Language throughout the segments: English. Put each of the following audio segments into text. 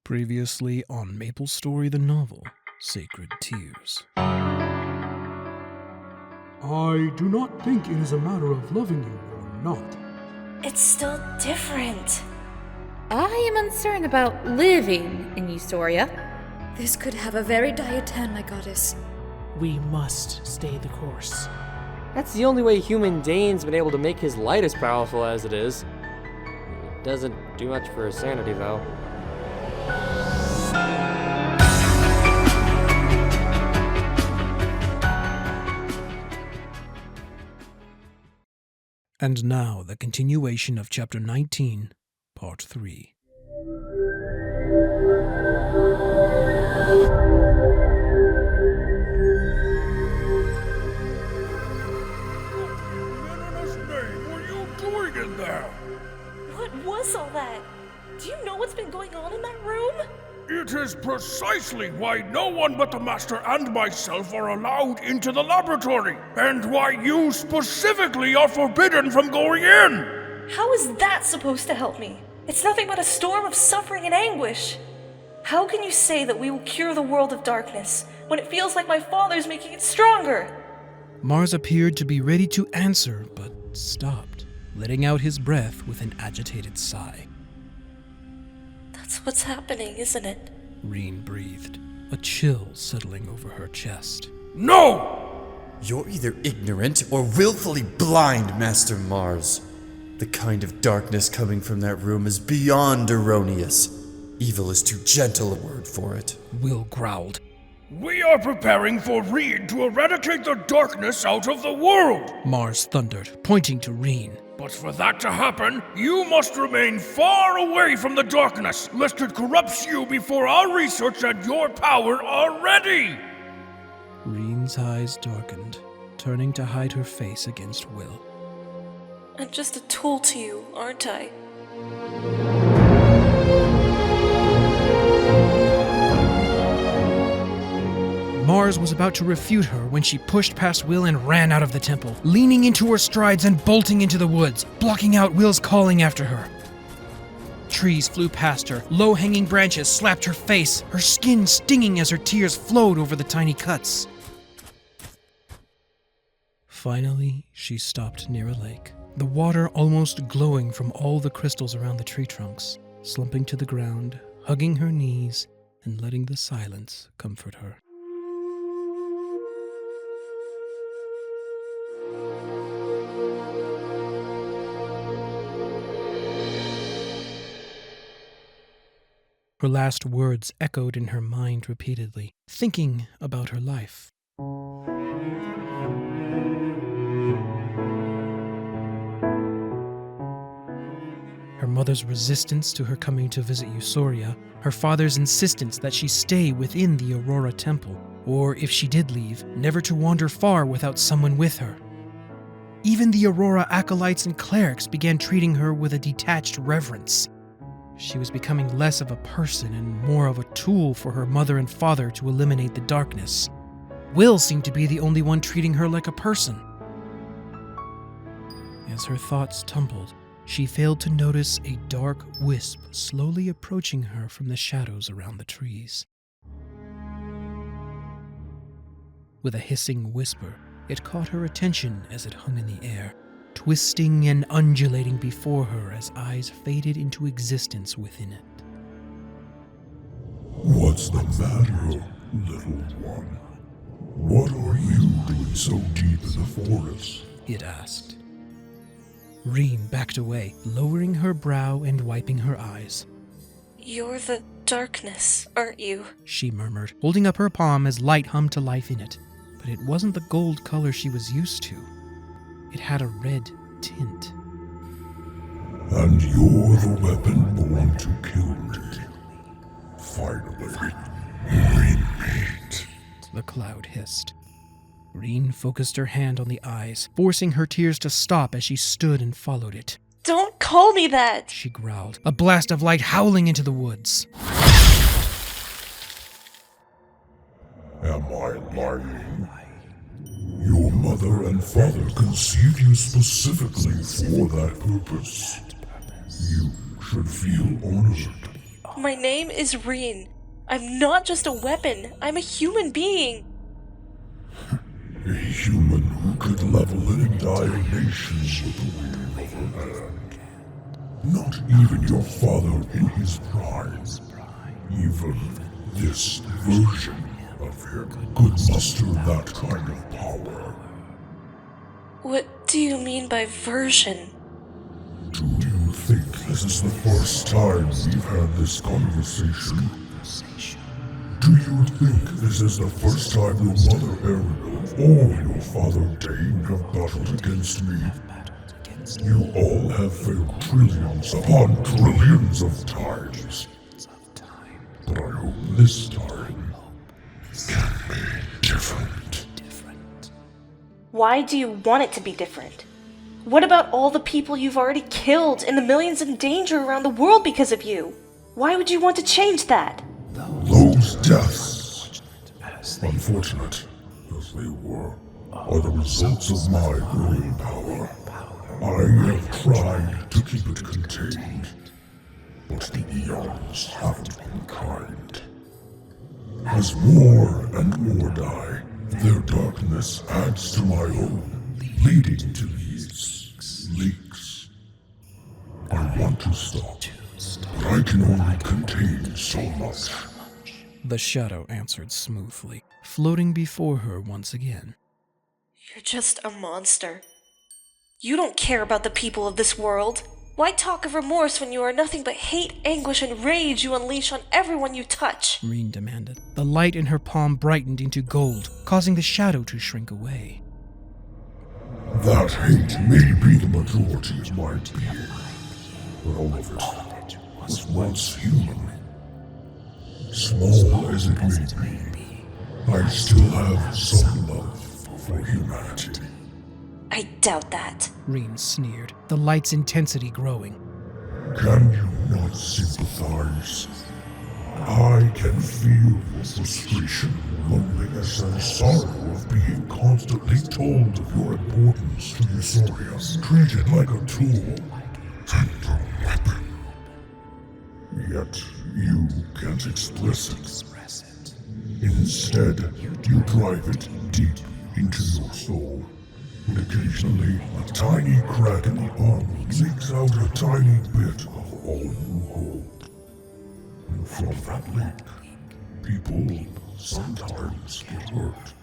Previously on Maplestory the novel, Sacred Tears. I do not think it is a matter of loving you or not. It's still different. I am uncertain about living in Euphoria. This could have a very dire turn, my goddess. We must stay the course. That's the only way human Dane's been able to make his light as powerful as it is. It doesn't do much for his sanity, though. And now, the continuation of Chapter 19, Part 3. What are you doing in there? What was all that? Do you know what's been going on in that room? It is precisely why no one but the Master and myself are allowed into the laboratory, and why you specifically are forbidden from going in! How is that supposed to help me? It's nothing but a storm of suffering and anguish. How can you say that we will cure the world of darkness, when it feels like my father's making it stronger? Mars appeared to be ready to answer, but stopped, letting out his breath with an agitated sigh. That's what's happening, isn't it? Rhinne breathed, a chill settling over her chest. No! You're either ignorant or willfully blind, Master Mars. The kind of darkness coming from that room is beyond erroneous. Evil is too gentle a word for it. Will growled. We are preparing for Rhinne to eradicate the darkness out of the world! Mars thundered, pointing to Rhinne. But for that to happen, you must remain far away from the darkness, lest it corrupts you before our research and your power are ready! Rhinne's eyes darkened, turning to hide her face against Will. I'm just a tool to you, aren't I? Mars was about to refute her when she pushed past Will and ran out of the temple, leaning into her strides and bolting into the woods, blocking out Will's calling after her. Trees flew past her, low-hanging branches slapped her face, her skin stinging as her tears flowed over the tiny cuts. Finally, she stopped near a lake, the water almost glowing from all the crystals around the tree trunks, slumping to the ground, hugging her knees, and letting the silence comfort her. Her last words echoed in her mind repeatedly, thinking about her life. Her mother's resistance to her coming to visit Euphoria, her father's insistence that she stay within the Aurora temple, or if she did leave, never to wander far without someone with her. Even the Aurora acolytes and clerics began treating her with a detached reverence. She was becoming less of a person and more of a tool for her mother and father to eliminate the darkness. Will seemed to be the only one treating her like a person. As her thoughts tumbled, she failed to notice a dark wisp slowly approaching her from the shadows around the trees. With a hissing whisper, it caught her attention as it hung in the air, twisting and undulating before her as eyes faded into existence within it. What's the matter, little one? What are you doing so deep in the forest? It asked. Rhinne backed away, lowering her brow and wiping her eyes. You're the darkness, aren't you? She murmured, holding up her palm as light hummed to life in it. But it wasn't the gold color she was used to. It had a red tint. And you're the weapon born to kill me. Finally, Rhinne. The cloud hissed. Rhinne focused her hand on the eyes, forcing her tears to stop as she stood and followed it. Don't call me that! She growled, a blast of light howling into the woods. Am I lying? Your mother and father conceived you specifically for that purpose. You should feel honored. My name is Rhinne. I'm not just a weapon. I'm a human being. A human who could level an entire nation with the wave of her hand. Not even your father in his prime. Even this version of him could muster that kind of power. What do you mean by version? Do you think this is the first time we've had this conversation? Do you think this is the first time your mother Ariel or your father Dane have battled against me? You all have failed trillions upon trillions of times. But I hope this time can be different. Why do you want it to be different? What about all the people you've already killed and the millions in danger around the world because of you? Why would you want to change that? Those deaths, unfortunate as they were, are the results of my growing power. I have tried to keep it contained, but the eons haven't been kind. As more and more die, their darkness adds to my own, leading to these leaks. I want to stop, but I can only contain so much. The shadow answered smoothly, floating before her once again. You're just a monster. You don't care about the people of this world. Why talk of remorse when you are nothing but hate, anguish, and rage you unleash on everyone you touch? Rhinne demanded. The light in her palm brightened into gold, causing the shadow to shrink away. That hate may be the majority of my being, but all of it was once human. Small as it may be, I still have some love for humanity. I doubt that. Rhinne sneered, the light's intensity growing. Can you not sympathize? I can feel your frustration, loneliness, and sorrow of being constantly told of your importance to Euphoria, treated like a tool and a weapon. Yet you can't express it. Instead, you drive it deep into your soul. And occasionally, a tiny crack in the armor leaks out a tiny bit of all you hold. And from that leak, people sometimes get hurt.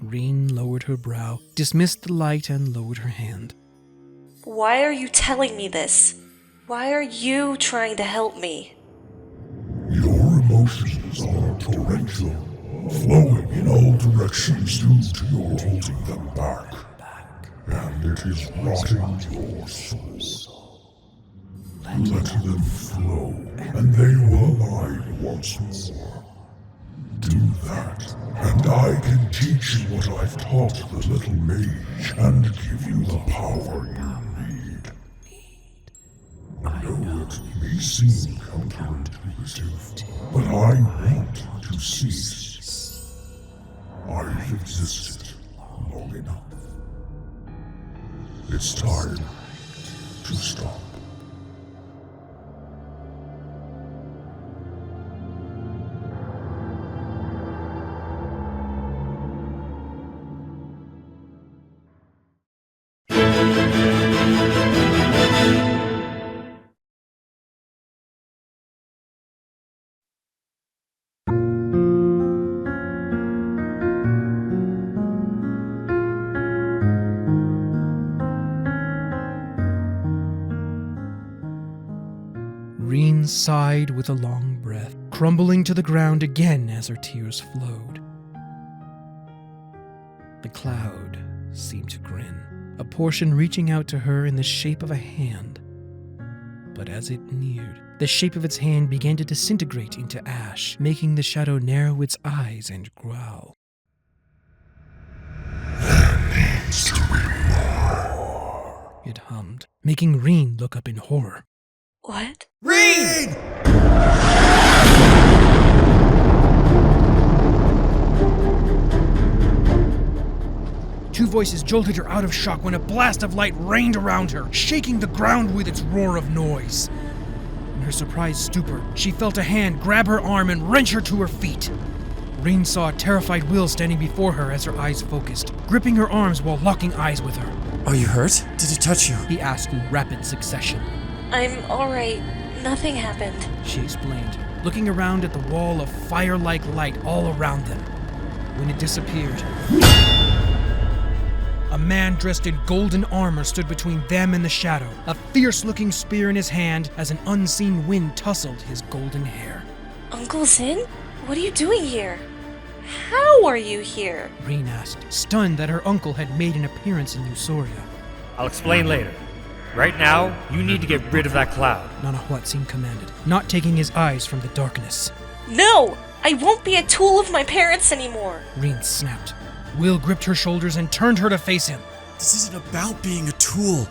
Rhinne lowered her brow, dismissed the light, and lowered her hand. Why are you telling me this? Why are you trying to help me? Your emotions are torrential, flowing in all directions due to your holding them back. And it is rotting your soul. Let them flow, and they will align once more. Do that, and I can teach you what I've taught the little mage, and give you the power you need. I know it may seem counterintuitive, but I want to cease. I've existed long enough. It's time to stop. Rhinne sighed with a long breath, crumbling to the ground again as her tears flowed. The cloud seemed to grin, a portion reaching out to her in the shape of a hand. But as it neared, the shape of its hand began to disintegrate into ash, making the shadow narrow its eyes and growl. There needs to be more. It hummed, making Rhinne look up in horror. What? Rhinne! Two voices jolted her out of shock when a blast of light rained around her, shaking the ground with its roar of noise. her surprised stupor, she felt a hand grab her arm and wrench her to her feet. Rhinne saw a terrified Will standing before her as her eyes focused, gripping her arms while locking eyes with her. Are you hurt? Did it touch you? He asked in rapid succession. I'm alright. Nothing happened. She explained, looking around at the wall of fire-like light all around them. When it disappeared, a man dressed in golden armor stood between them and the shadow, a fierce-looking spear in his hand as an unseen wind tousled his golden hair. Uncle Xiriun? What are you doing here? How are you here? Rhinne asked, stunned that her uncle had made an appearance in Usoria. I'll explain later. Right now, you need to get rid of that cloud. Nanahuatzin commanded, not taking his eyes from the darkness. No! I won't be a tool of my parents anymore! Rhinne snapped. Will gripped her shoulders and turned her to face him. This isn't about being a tool.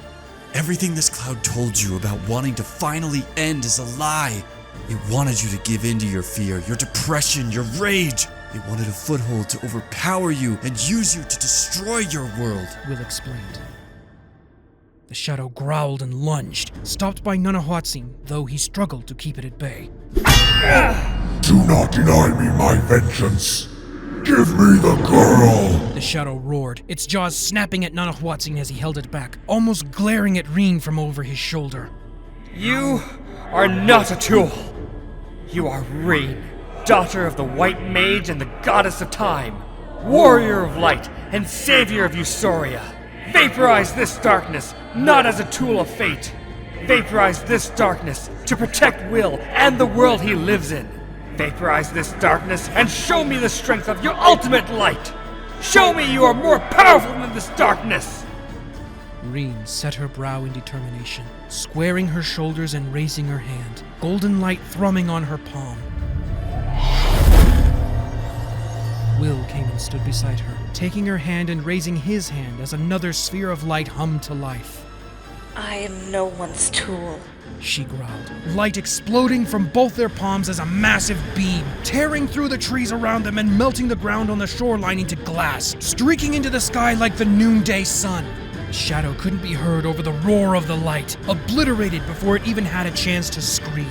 Everything this cloud told you about wanting to finally end is a lie. It wanted you to give in to your fear, your depression, your rage. It wanted a foothold to overpower you and use you to destroy your world. Will explained. The shadow growled and lunged, stopped by Nanahuatzin, though he struggled to keep it at bay. Do not deny me my vengeance. Give me the girl! The shadow roared, its jaws snapping at Nanahuatzin as he held it back, almost glaring at Rhinne from over his shoulder. You are not a tool. You are Rhinne, daughter of the White Mage and the Goddess of Time, warrior of light and savior of Usoria. Vaporize this darkness, not as a tool of fate. Vaporize this darkness to protect Will and the world he lives in. Vaporize this darkness and show me the strength of your ultimate light. Show me you are more powerful than this darkness. Rhinne set her brow in determination, squaring her shoulders and raising her hand, golden light thrumming on her palm. Will came and stood beside her, taking her hand and raising his hand as another sphere of light hummed to life. I am no one's tool. She growled, light exploding from both their palms as a massive beam, tearing through the trees around them and melting the ground on the shoreline into glass, streaking into the sky like the noonday sun. The shadow couldn't be heard over the roar of the light, obliterated before it even had a chance to scream.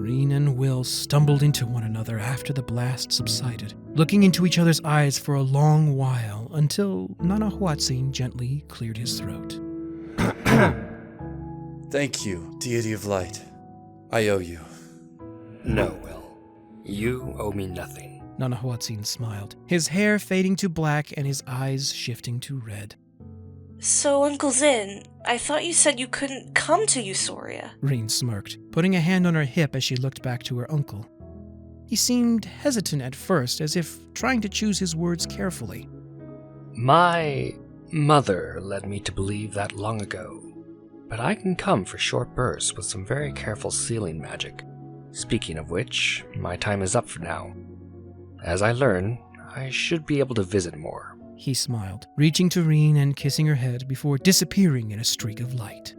Rhinne and Will stumbled into one another after the blast subsided, looking into each other's eyes for a long while until Nanahuatzin gently cleared his throat. Thank you, deity of light. I owe you. No, Will. You owe me nothing. Nanahuatzin smiled, his hair fading to black and his eyes shifting to red. So, Uncle Xiriun, I thought you said you couldn't come to Usoria. Rhinne smirked, putting a hand on her hip as she looked back to her uncle. He seemed hesitant at first, as if trying to choose his words carefully. My mother led me to believe that long ago, but I can come for short bursts with some very careful sealing magic. Speaking of which, my time is up for now. As I learn, I should be able to visit more. He smiled, reaching to Rhinne and kissing her head before disappearing in a streak of light.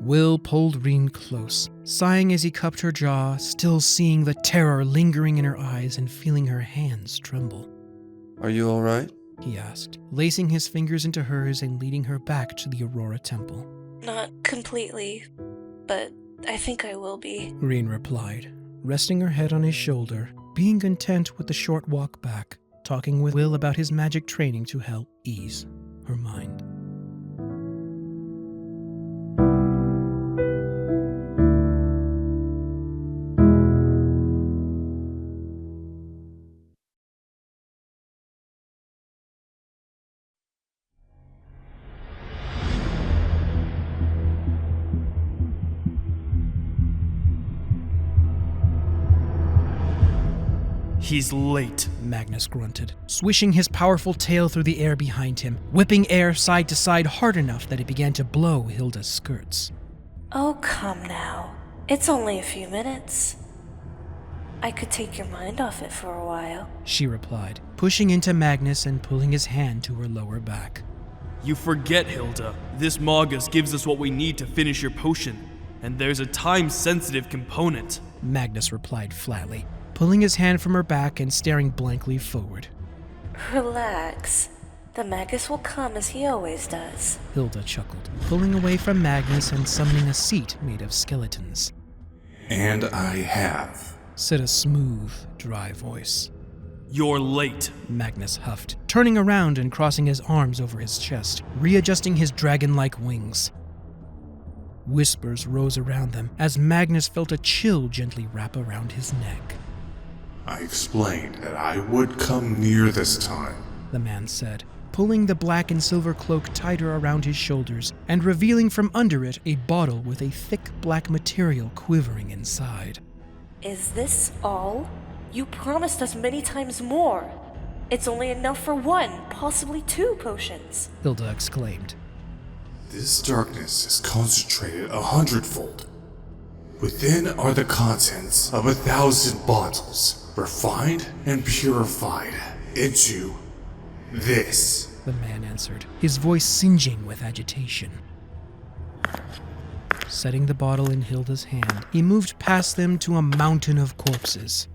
Will pulled Rhinne close, sighing as he cupped her jaw, still seeing the terror lingering in her eyes and feeling her hands tremble. Are you all right? He asked, lacing his fingers into hers and leading her back to the Aurora temple. Not completely, but I think I will be. Rhinne replied, resting her head on his shoulder, being content with the short walk back, talking with Will about his magic training to help ease her mind. He's late, Magnus grunted, swishing his powerful tail through the air behind him, whipping air side to side hard enough that it began to blow Hilda's skirts. Oh, come now. It's only a few minutes. I could take your mind off it for a while, she replied, pushing into Magnus and pulling his hand to her lower back. You forget, Hilda. This Magus gives us what we need to finish your potion, and there's a time-sensitive component. Magnus replied flatly, pulling his hand from her back and staring blankly forward. Relax. The Magus will come as he always does. Hilda chuckled, pulling away from Magnus and summoning a seat made of skeletons. And I have, said a smooth, dry voice. You're late, Magnus huffed, turning around and crossing his arms over his chest, readjusting his dragon-like wings. Whispers rose around them as Magnus felt a chill gently wrap around his neck. I explained that I would come near this time, the man said, pulling the black and silver cloak tighter around his shoulders and revealing from under it a bottle with a thick black material quivering inside. Is this all? You promised us many times more. It's only enough for 1, possibly 2 potions, Hilda exclaimed. This darkness is concentrated 100-fold. Within are the contents of 1,000 bottles, refined and purified into this, the man answered, his voice singeing with agitation. Setting the bottle in Hilda's hand, he moved past them to a mountain of corpses.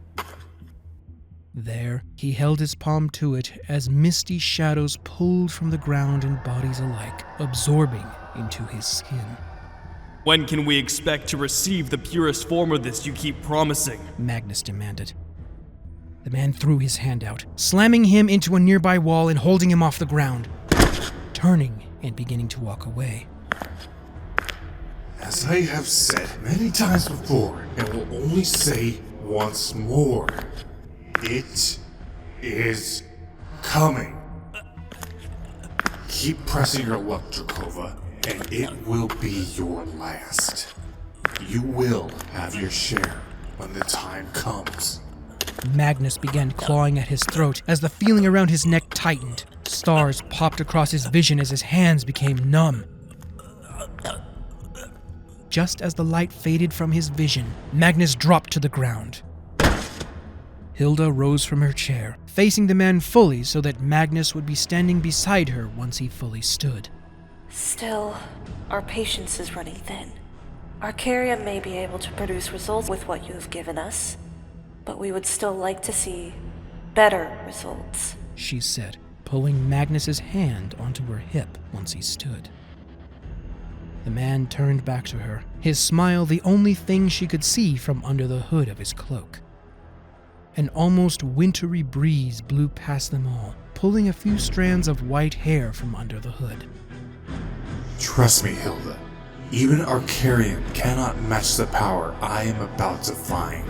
There, he held his palm to it as misty shadows pulled from the ground and bodies alike, absorbing into his skin. When can we expect to receive the purest form of this you keep promising? Magnus demanded. The man threw his hand out, slamming him into a nearby wall and holding him off the ground, turning and beginning to walk away. As I have said many times before, and will only say once more, it is coming. Keep pressing your luck, Drakova, and it will be your last. You will have your share when the time comes. Magnus began clawing at his throat as the feeling around his neck tightened. Stars popped across his vision as his hands became numb. Just as the light faded from his vision, Magnus dropped to the ground. Hilda rose from her chair, facing the man fully so that Magnus would be standing beside her once he fully stood. Still, our patience is running thin. Arcaria may be able to produce results with what you have given us, but we would still like to see better results, she said, pulling Magnus's hand onto her hip once he stood. The man turned back to her, his smile the only thing she could see from under the hood of his cloak. An almost wintry breeze blew past them all, pulling a few strands of white hair from under the hood. Trust me, Hilda. Even Arcarian cannot match the power I am about to find.